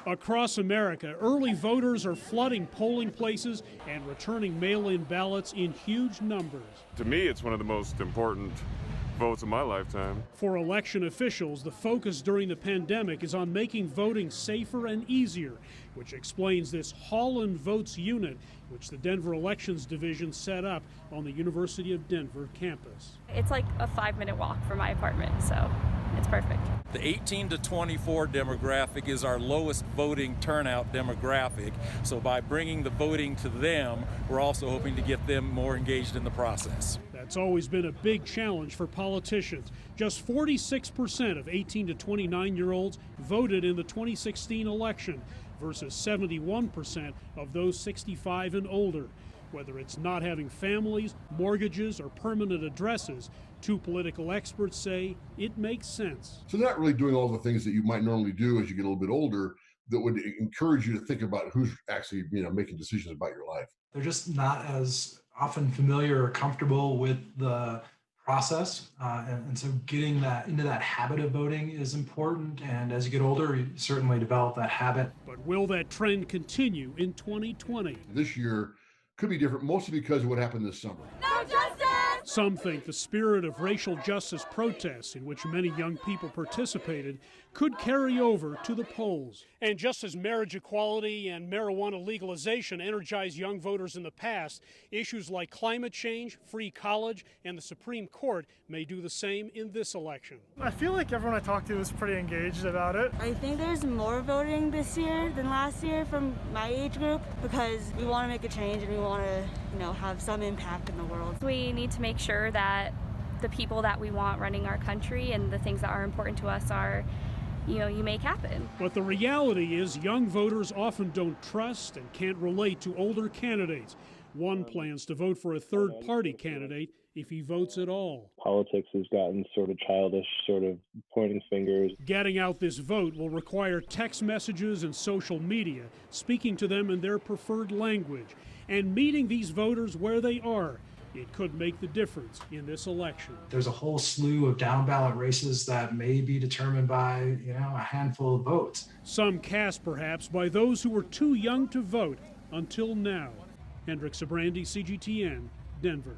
Across America, early voters are flooding polling places and returning mail-in ballots in huge numbers. To me, it's one of the most important votes of my lifetime. For election officials, the focus during the pandemic is on making voting safer and easier, which explains this Holland Votes unit, which the Denver Elections Division set up on the University of Denver campus. It's like a 5-minute walk from my apartment, so it's perfect. The 18 to 24 demographic is our lowest voting turnout demographic, so by bringing the voting to them, we're also hoping to get them more engaged in the process. That's always been a big challenge for politicians. Just 46% of 18 to 29-year-olds voted in the 2016 election versus 71% of those 65 and older. Whether it's not having families, mortgages, or permanent addresses, two political experts say it makes sense. So they're not really doing all the things that you might normally do as you get a little bit older that would encourage you to think about who's actually, making decisions about your life. They're just not as often familiar or comfortable with the process. And so getting that into that habit of voting is important. And as you get older, you certainly develop that habit. But will that trend continue in 2020? This year could be different, mostly because of what happened this summer. No justice! Some think the spirit of racial justice protests, in which many young people participated, could carry over to the polls. And just as marriage equality and marijuana legalization energized young voters in the past, issues like climate change, free college, and the Supreme Court may do the same in this election. I feel like everyone I talk to is pretty engaged about it. I think there's more voting this year than last year from my age group because we want to make a change and we want to, have some impact in the world. We need to make sure that the people that we want running our country and the things that are important to us are, you make happen. But the reality is young voters often don't trust and can't relate to older candidates. One plans to vote for a third-party candidate if he votes at all. Politics has gotten sort of childish, sort of pointing fingers. Getting out this vote will require text messages and social media, speaking to them in their preferred language, and meeting these voters where they are. It could make the difference in this election. There's a whole slew of down-ballot races that may be determined by, a handful of votes. Some cast, perhaps, by those who were too young to vote until now. Hendrik Sabrandi, CGTN, Denver.